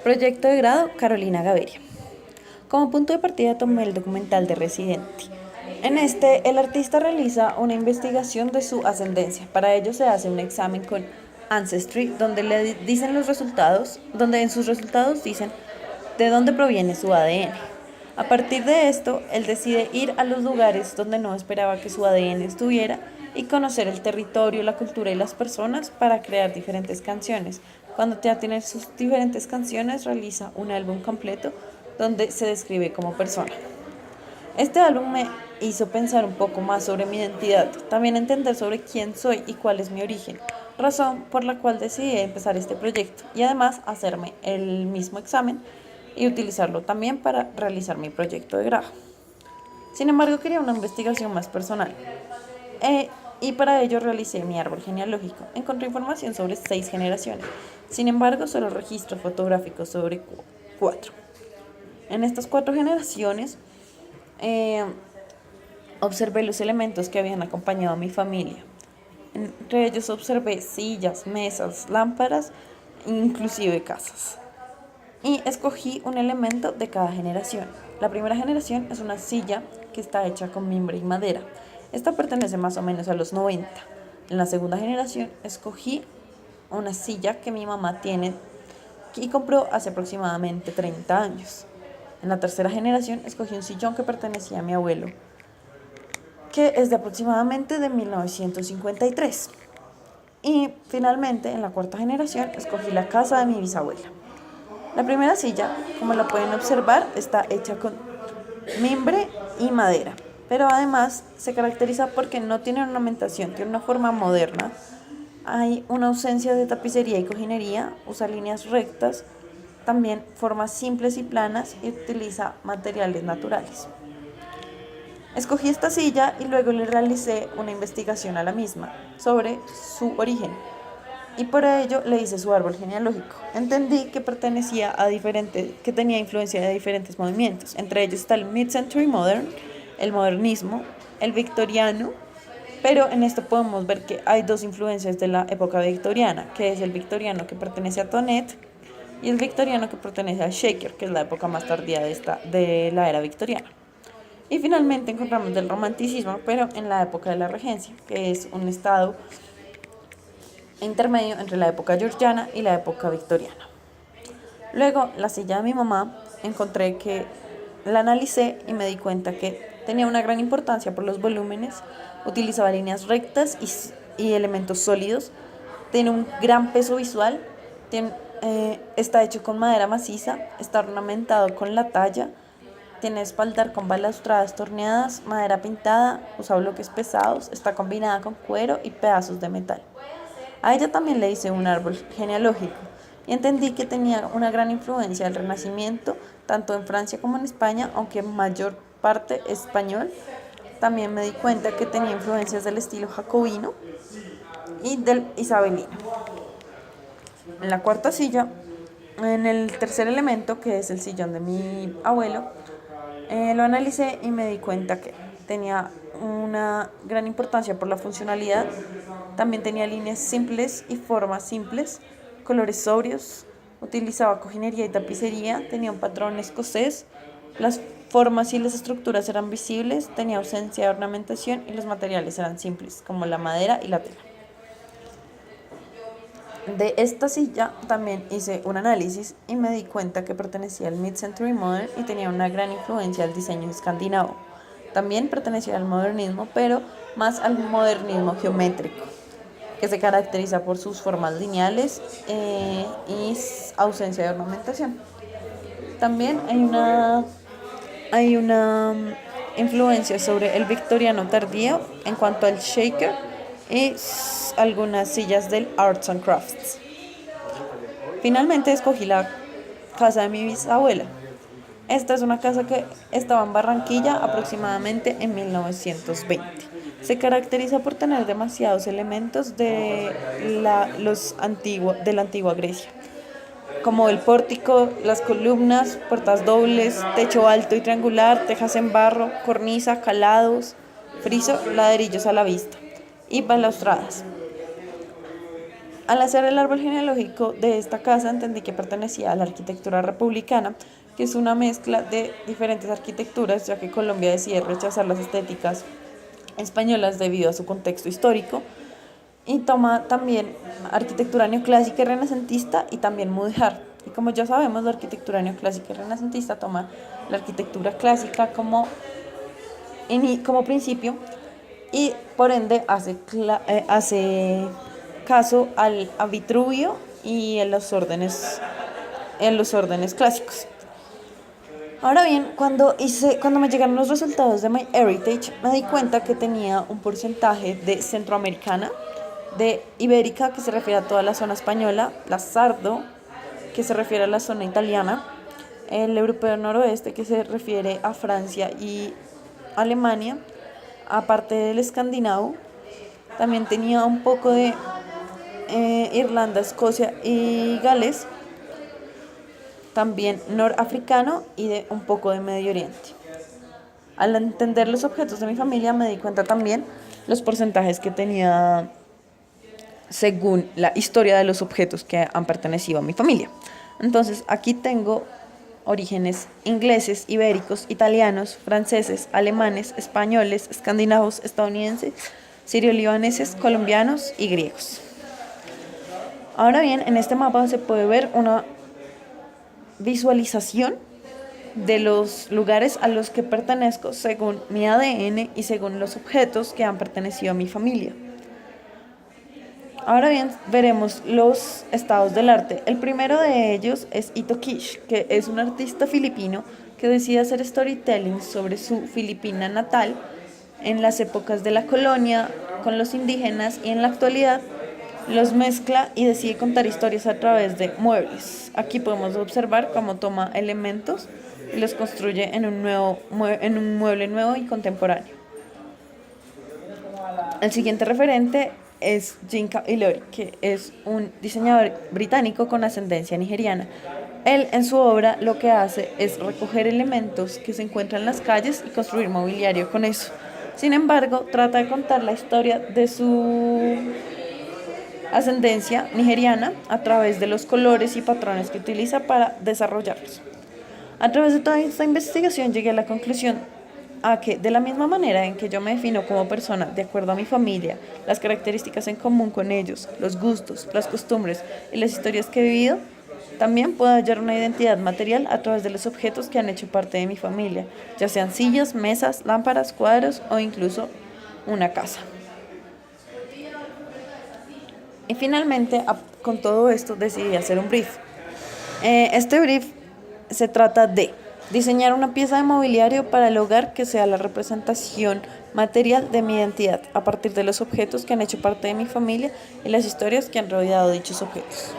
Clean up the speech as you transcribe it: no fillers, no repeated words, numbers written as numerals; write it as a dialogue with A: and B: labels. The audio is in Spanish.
A: Proyecto de grado Carolina Gaviria. Como punto de partida tomé el documental de Residente. En este, el artista realiza una investigación de su ascendencia. Para ello se hace un examen con Ancestry, donde le dicen los resultados, donde en sus resultados dicen de dónde proviene su ADN. A partir de esto, él decide ir a los lugares donde no esperaba que su ADN estuviera y conocer el territorio, la cultura y las personas para crear diferentes canciones. Cuando ya tiene sus diferentes canciones, realiza un álbum completo donde se describe como persona. Este álbum me hizo pensar un poco más sobre mi identidad, también entender sobre quién soy y cuál es mi origen, razón por la cual decidí empezar este proyecto y además hacerme el mismo examen y utilizarlo también para realizar mi proyecto de grado. Sin embargo, quería una investigación más personal y para ello realicé mi árbol genealógico. Encontré información sobre 6 generaciones, sin embargo, solo registros fotográficos sobre 4. En estas 4 generaciones eh, observé los elementos que habían acompañado a mi familia. Entre ellos observé sillas, mesas, lámparas, inclusive casas. Y escogí un elemento de cada generación. La primera generación es una silla que está hecha con mimbre y madera. Esta pertenece más o menos a los 90. En la segunda generación escogí una silla que mi mamá tiene y compró hace aproximadamente 30 años. En la tercera generación escogí un sillón que pertenecía a mi abuelo, que es de aproximadamente de 1953. Y finalmente, en la cuarta generación, escogí la casa de mi bisabuela. La primera silla, como la pueden observar, está hecha con mimbre y madera, pero además se caracteriza porque no tiene ornamentación, tiene una forma moderna. Hay una ausencia de tapicería y cojinería, usa líneas rectas, también formas simples y planas y utiliza materiales naturales. Escogí esta silla y luego le realicé una investigación a la misma sobre su origen y por ello le hice su árbol genealógico. Entendí que pertenecía a que tenía influencia de diferentes movimientos. Entre ellos está el Mid-Century Modern, el modernismo, el victoriano, pero en esto podemos ver que hay 2 influencias de la época victoriana, que es el victoriano que pertenece a Tonet y el victoriano que pertenece al Shaker, que es la época más tardía de la era victoriana. Y finalmente encontramos del romanticismo, pero en la época de la regencia, que es un estado intermedio entre la época georgiana y la época victoriana. Luego, la silla de mi mamá, encontré que la analicé y me di cuenta que tenía una gran importancia por los volúmenes, utilizaba líneas rectas y elementos sólidos, tiene un gran peso visual, está hecho con madera maciza, está ornamentado con la talla, tiene espaldar con balaustradas torneadas, madera pintada, usa bloques pesados, está combinada con cuero y pedazos de metal. A ella también le hice un árbol genealógico y entendí que tenía una gran influencia del Renacimiento, tanto en Francia como en España, aunque en mayor parte español. También me di cuenta que tenía influencias del estilo jacobino y del isabelino. En la cuarta silla, en el tercer elemento, que es el sillón de mi abuelo, lo analicé y me di cuenta que tenía una gran importancia por la funcionalidad. También tenía líneas simples y formas simples, colores sobrios, utilizaba cojinería y tapicería, tenía un patrón escocés, las formas y las estructuras eran visibles, tenía ausencia de ornamentación y los materiales eran simples, como la madera y la tela. De esta silla también hice un análisis y me di cuenta que pertenecía al Mid-Century Modern y tenía una gran influencia al diseño escandinavo. También pertenecía al modernismo, pero más al modernismo geométrico, que se caracteriza por sus formas lineales y ausencia de ornamentación. También hay una influencia sobre el victoriano tardío en cuanto al shaker y algunas sillas del Arts and Crafts. Finalmente escogí la casa de mi bisabuela. Esta es una casa que estaba en Barranquilla aproximadamente en 1920. Se caracteriza por tener demasiados elementos de la antigua Grecia, como el pórtico, las columnas, puertas dobles, techo alto y triangular, tejas en barro, cornisa, calados, friso, ladrillos a la vista y balaustradas. Al hacer el árbol genealógico de esta casa entendí que pertenecía a la arquitectura republicana, que es una mezcla de diferentes arquitecturas, ya que Colombia decide rechazar las estéticas españolas debido a su contexto histórico y toma también arquitectura neoclásica y renacentista y también mudéjar. Y como ya sabemos, la arquitectura neoclásica y renacentista toma la arquitectura clásica como principio y por ende hace caso a Vitruvio y en los órdenes clásicos. Ahora bien, cuando me llegaron los resultados de MyHeritage, me di cuenta que tenía un porcentaje de centroamericana, de ibérica, que se refiere a toda la zona española, la sardo, que se refiere a la zona italiana, el europeo noroeste, que se refiere a Francia y Alemania, aparte del escandinavo. También tenía un poco de Irlanda, Escocia y Gales, también norafricano y de un poco de Medio Oriente. Al entender los objetos de mi familia me di cuenta también los porcentajes que tenía según la historia de los objetos que han pertenecido a mi familia. Entonces aquí tengo orígenes ingleses, ibéricos, italianos, franceses, alemanes, españoles, escandinavos, estadounidenses, sirio-libaneses, colombianos y griegos. Ahora bien, en este mapa se puede ver una visualización de los lugares a los que pertenezco según mi ADN y según los objetos que han pertenecido a mi familia. Ahora bien, veremos los estados del arte. El primero de ellos es Ito Kish, que es un artista filipino que decide hacer storytelling sobre su Filipina natal en las épocas de la colonia con los indígenas y en la actualidad los mezcla y decide contar historias a través de muebles. Aquí podemos observar cómo toma elementos y los construye en un mueble nuevo y contemporáneo. El siguiente referente es Yinka Ilori, que es un diseñador británico con ascendencia nigeriana. Él en su obra lo que hace es recoger elementos que se encuentran en las calles y construir mobiliario con eso. Sin embargo, trata de contar la historia de su ascendencia nigeriana a través de los colores y patrones que utiliza para desarrollarlos. A través de toda esta investigación llegué a la conclusión a que de la misma manera en que yo me defino como persona de acuerdo a mi familia, las características en común con ellos, los gustos, las costumbres y las historias que he vivido, también puedo hallar una identidad material a través de los objetos que han hecho parte de mi familia, ya sean sillas, mesas, lámparas, cuadros o incluso una casa. Y finalmente, con todo esto, decidí hacer un brief. Este brief se trata de diseñar una pieza de mobiliario para el hogar que sea la representación material de mi identidad, a partir de los objetos que han hecho parte de mi familia y las historias que han rodeado dichos objetos.